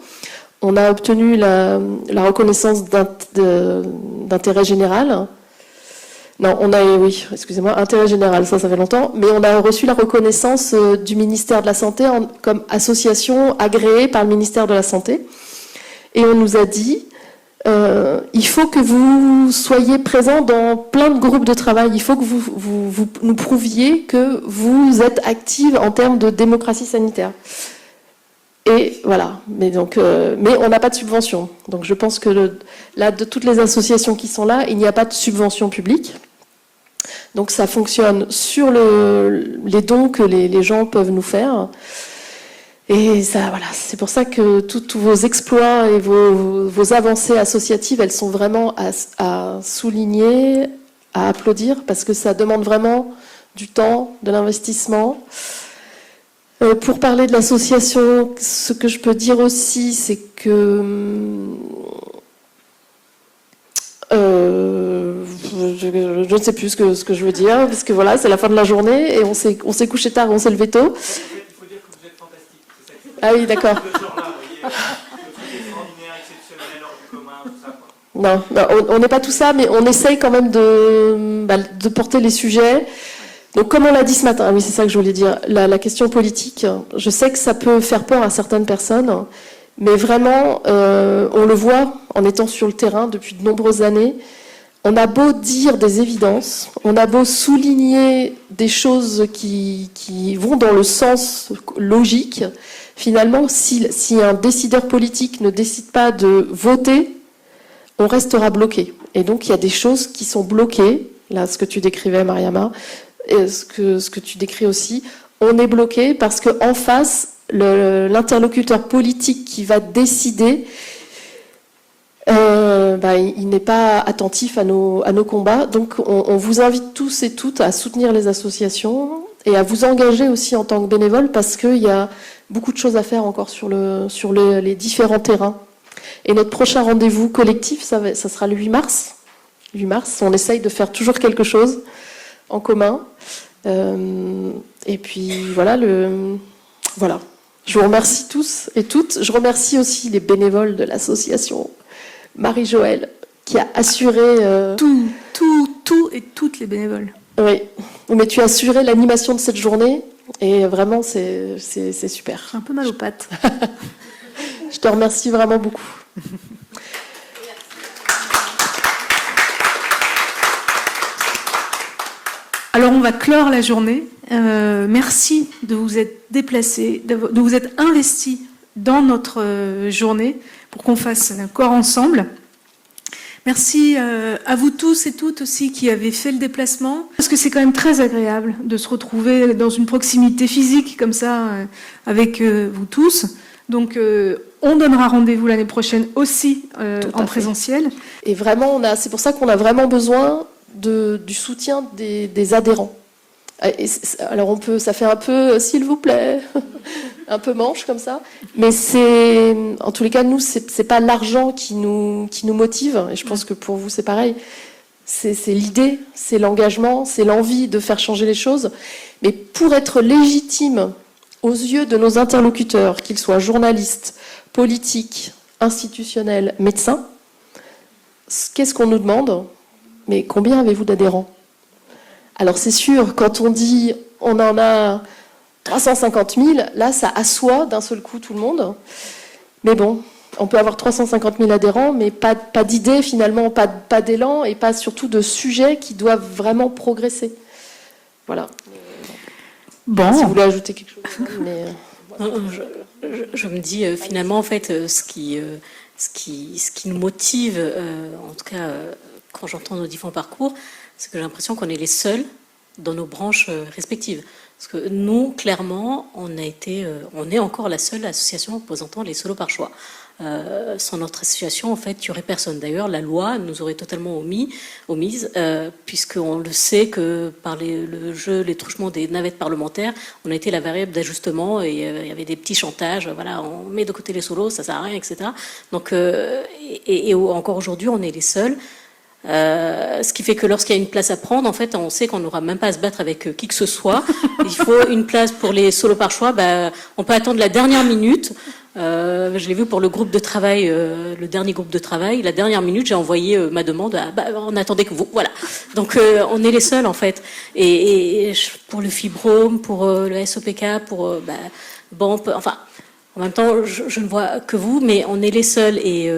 on a obtenu la reconnaissance d'intérêt général. Non, intérêt général, ça fait longtemps, mais on a reçu la reconnaissance du ministère de la Santé comme association agréée par le ministère de la Santé. Et on nous a dit, il faut que vous soyez présents dans plein de groupes de travail, il faut que vous nous prouviez que vous êtes active en termes de démocratie sanitaire. Et voilà, mais on n'a pas de subvention. Donc je pense que là, de toutes les associations qui sont là, il n'y a pas de subvention publique. Donc ça fonctionne sur les dons que les gens peuvent nous faire. Et ça, voilà, c'est pour ça que tous vos exploits et vos avancées associatives, elles sont vraiment à souligner, à applaudir, parce que ça demande vraiment du temps, de l'investissement. Pour parler de l'association, ce que je peux dire aussi, c'est que je ne sais plus ce que je veux dire, parce que voilà, c'est la fin de la journée et on s'est couché tard, on s'est levé tôt. Il faut dire que vous êtes fantastique. C'est ça qu'il faut Ah oui, d'accord. Non, on n'est pas tout ça, mais on essaye quand même de porter les sujets. Donc, comme on l'a dit ce matin, oui, c'est ça que je voulais dire, la question politique, je sais que ça peut faire peur à certaines personnes, mais vraiment, on le voit en étant sur le terrain depuis de nombreuses années. On a beau dire des évidences, on a beau souligner des choses qui vont dans le sens logique, finalement, si un décideur politique ne décide pas de voter, on restera bloqué. Et donc, il y a des choses qui sont bloquées, là, ce que tu décrivais, Mariama, et ce que tu décris aussi, on est bloqué parce qu'en face, l'interlocuteur politique qui va décider, il n'est pas attentif à nos combats. Donc on vous invite tous et toutes à soutenir les associations et à vous engager aussi en tant que bénévole parce qu'il y a beaucoup de choses à faire encore sur les différents terrains. Et notre prochain rendez-vous collectif, ça sera le 8 mars. 8 mars, on essaye de faire toujours quelque chose en commun. Et puis voilà, Je vous remercie tous et toutes. Je remercie aussi les bénévoles de l'association Marie-Joëlle qui a assuré... Tout et toutes les bénévoles. Oui, mais tu as assuré l'animation de cette journée et vraiment c'est super. J'ai un peu mal aux pattes. Je te remercie vraiment beaucoup. Alors on va clore la journée. Merci de vous être déplacés, de vous être investis dans notre journée pour qu'on fasse un corps ensemble. Merci à vous tous et toutes aussi qui avez fait le déplacement, parce que c'est quand même très agréable de se retrouver dans une proximité physique comme ça avec vous tous. Donc on donnera rendez-vous l'année prochaine aussi en présentiel. Et vraiment, c'est pour ça qu'on a vraiment besoin du soutien des adhérents. Alors ça fait un peu, s'il vous plaît, un peu manche comme ça, mais en tous les cas, nous, c'est pas l'argent qui nous motive, et je pense que pour vous, c'est pareil. C'est l'idée, c'est l'engagement, c'est l'envie de faire changer les choses. Mais pour être légitime aux yeux de nos interlocuteurs, qu'ils soient journalistes, politiques, institutionnels, médecins, qu'est-ce qu'on nous demande ? Mais combien avez-vous d'adhérents ? Alors c'est sûr, quand on dit on en a 350 000, là ça assoit d'un seul coup tout le monde. Mais bon, on peut avoir 350 000 adhérents, mais pas d'idées finalement, pas d'élan et pas surtout de sujets qui doivent vraiment progresser. Voilà. Bon. Si vous voulez ajouter quelque chose. Mais, je me dis finalement en fait ce qui nous motive, en tout cas quand j'entends nos différents parcours, c'est que j'ai l'impression qu'on est les seuls dans nos branches respectives. Parce que nous, clairement, on est encore la seule association représentant les solos par choix. Sans notre association, en fait, il n'y aurait personne. D'ailleurs, la loi nous aurait totalement omise, puisqu'on le sait que par le jeu, les truchements des navettes parlementaires, on a été la variable d'ajustement et il y avait des petits chantages. Voilà, on met de côté les solos, ça ne sert à rien, etc. Donc, et encore aujourd'hui, on est les seuls. Ce qui fait que lorsqu'il y a une place à prendre, en fait, on sait qu'on n'aura même pas à se battre avec qui que ce soit. Il faut une place pour les solos par choix. On peut attendre la dernière minute. Je l'ai vu pour le groupe de travail, le dernier groupe de travail. La dernière minute, j'ai envoyé ma demande. On attendait que vous. Voilà. Donc, on est les seuls, en fait. Et pour le fibrome, pour le SOPK, enfin, en même temps, je ne vois que vous, mais on est les seuls et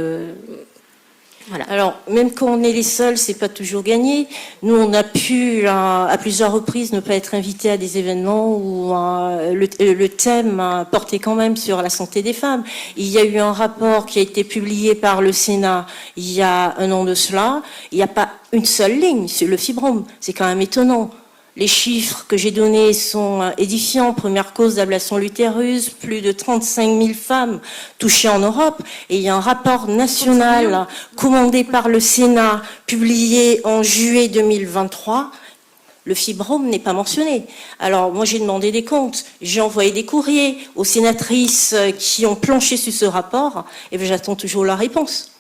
voilà. Alors, même quand on est les seuls, c'est pas toujours gagné. Nous, on a pu, à plusieurs reprises, ne pas être invités à des événements où le thème portait quand même sur la santé des femmes. Il y a eu un rapport qui a été publié par le Sénat il y a un an de cela. Il n'y a pas une seule ligne sur le fibrome. C'est quand même étonnant. Les chiffres que j'ai donnés sont édifiants. Première cause d'ablation de l'utérus, plus de 35 000 femmes touchées en Europe. Et il y a un rapport national commandé par le Sénat, publié en juillet 2023. Le fibrome n'est pas mentionné. Alors, moi, j'ai demandé des comptes. J'ai envoyé des courriers aux sénatrices qui ont planché sur ce rapport. Et j'attends toujours la réponse.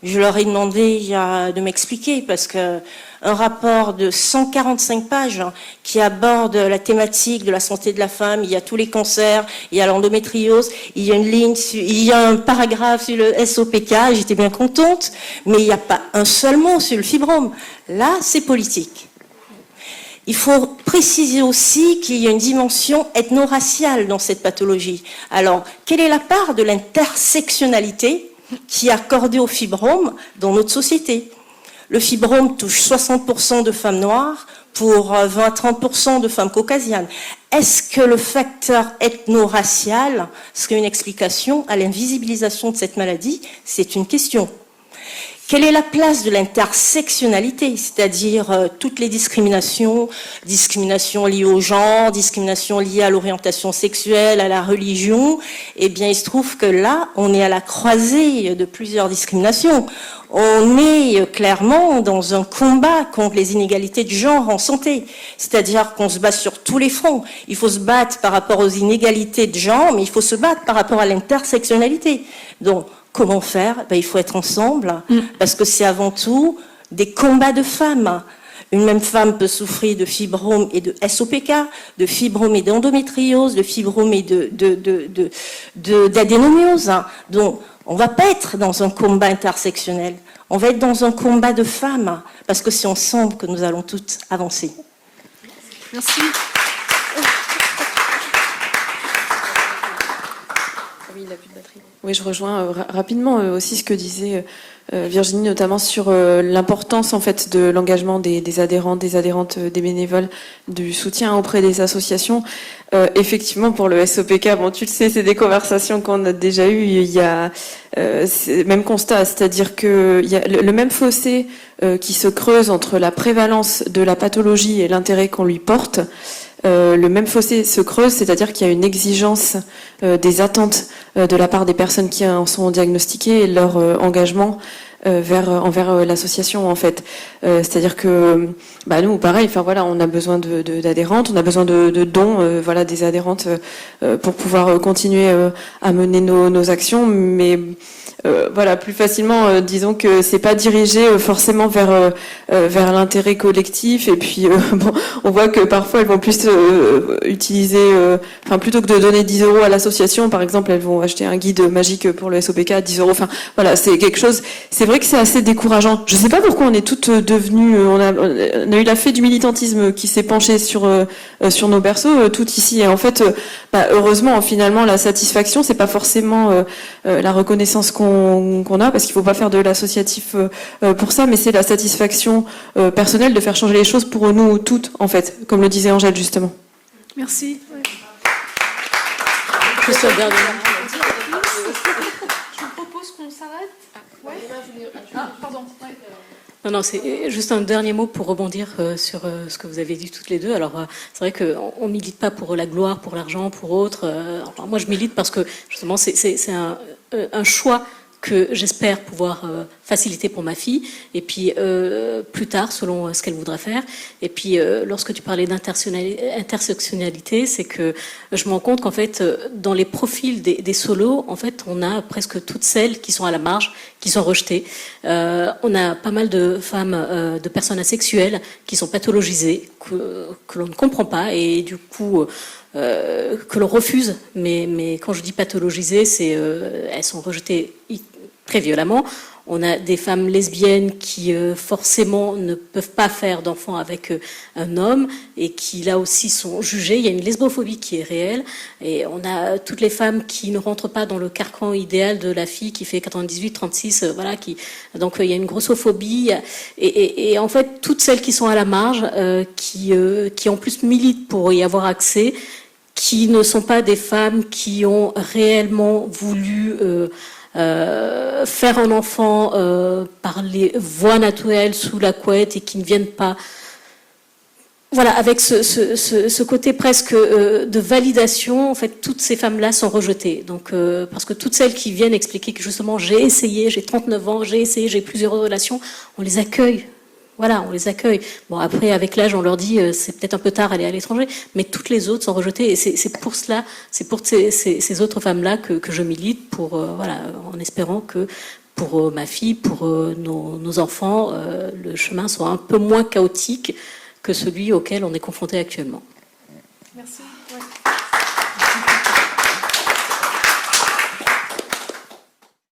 Je leur ai demandé de m'expliquer parce que un rapport de 145 pages qui aborde la thématique de la santé de la femme, il y a tous les cancers, il y a l'endométriose, il y a une ligne, il y a un paragraphe sur le SOPK, j'étais bien contente, mais il n'y a pas un seul mot sur le fibrome. Là, c'est politique. Il faut préciser aussi qu'il y a une dimension ethno-raciale dans cette pathologie. Alors, quelle est la part de l'intersectionnalité qui est accordée au fibrome dans notre société? Le fibrome touche 60% de femmes noires pour 20 à 30% de femmes caucasiennes. Est-ce que le facteur ethno-racial serait une explication à l'invisibilisation de cette maladie? C'est une question. Quelle est la place de l'intersectionnalité, c'est-à-dire toutes les discriminations liées au genre, discriminations liées à l'orientation sexuelle, à la religion? Eh bien, il se trouve que là, on est à la croisée de plusieurs discriminations. On est clairement dans un combat contre les inégalités de genre en santé, c'est-à-dire qu'on se bat sur tous les fronts. Il faut se battre par rapport aux inégalités de genre, mais il faut se battre par rapport à l'intersectionnalité. Donc, comment faire? Il faut être ensemble, parce que c'est avant tout des combats de femmes. Une même femme peut souffrir de fibrome et de SOPK, de fibrome et d'endométriose, de fibrome et d'adénomiose. Donc, on ne va pas être dans un combat intersectionnel. On va être dans un combat de femmes, parce que c'est ensemble que nous allons toutes avancer. Merci. Oui, je rejoins rapidement aussi ce que disait Virginie, notamment sur l'importance en fait de l'engagement des adhérents, des adhérentes, des bénévoles, du soutien auprès des associations. Effectivement, pour le SOPK, bon, tu le sais, c'est des conversations qu'on a déjà eues. Il y a même constat, c'est-à-dire que il y a le même fossé qui se creuse entre la prévalence de la pathologie et l'intérêt qu'on lui porte. Le même fossé se creuse, c'est-à-dire qu'il y a une exigence des attentes de la part des personnes qui en sont diagnostiquées et leur engagement envers l'association en fait. C'est-à-dire que nous, pareil, enfin voilà, on a besoin d'adhérentes, on a besoin de dons, voilà, des adhérentes pour pouvoir continuer à mener nos actions, mais voilà, plus facilement, disons que c'est pas dirigé forcément vers l'intérêt collectif. Et puis bon, on voit que parfois elles vont plus utiliser, enfin plutôt que de donner 10 € à l'association, par exemple, elles vont acheter un guide magique pour le SOPK à 10 €. Enfin voilà, c'est quelque chose. C'est vrai que c'est assez décourageant. Je sais pas pourquoi on est toutes devenues. On a eu la fée du militantisme qui s'est penchée sur nos berceaux, toutes ici. Et en fait, heureusement, finalement, la satisfaction, c'est pas forcément la reconnaissance qu'on a, parce qu'il faut pas faire de l'associatif pour ça, mais c'est la satisfaction personnelle de faire changer les choses pour nous toutes, en fait, comme le disait Angèle justement. Merci. Juste un dernier. Je vous propose qu'on s'arrête. Pardon. Non, c'est juste un dernier mot pour rebondir sur ce que vous avez dit toutes les deux. Alors, c'est vrai qu'on milite pas pour la gloire, pour l'argent, pour autre. Enfin, moi, je milite parce que, justement, c'est un choix que j'espère pouvoir faciliter pour ma fille, et puis plus tard, selon ce qu'elle voudrait faire. Et puis, lorsque tu parlais d'intersectionnalité, c'est que je me rends compte qu'en fait, dans les profils des solos, en fait, on a presque toutes celles qui sont à la marge, qui sont rejetées. On a pas mal de femmes, de personnes asexuelles qui sont pathologisées, que l'on ne comprend pas, et du coup que l'on refuse, mais quand je dis pathologisées, c'est elles sont rejetées très violemment. On a des femmes lesbiennes qui forcément ne peuvent pas faire d'enfants avec un homme et qui là aussi sont jugées. Il y a une lesbophobie qui est réelle, et on a toutes les femmes qui ne rentrent pas dans le carcan idéal de la fille qui fait 98, 36, voilà. Donc il y a une grossophobie, et en fait toutes celles qui sont à la marge, qui en plus militent pour y avoir accès, qui ne sont pas des femmes qui ont réellement voulu faire un enfant par les voies naturelles sous la couette, et qui ne viennent pas, voilà, avec ce côté presque de validation. En fait, toutes ces femmes-là sont rejetées. Donc, parce que toutes celles qui viennent expliquer que justement j'ai essayé, j'ai 39 ans, j'ai essayé, j'ai plusieurs relations, on les accueille. Voilà, on les accueille. Bon, après, avec l'âge, on leur dit c'est peut-être un peu tard, aller à l'étranger, mais toutes les autres sont rejetées, et c'est pour cela, c'est pour ces autres femmes-là que je milite, pour voilà, en espérant que pour ma fille, pour nos enfants, le chemin soit un peu moins chaotique que celui auquel on est confronté actuellement. Merci.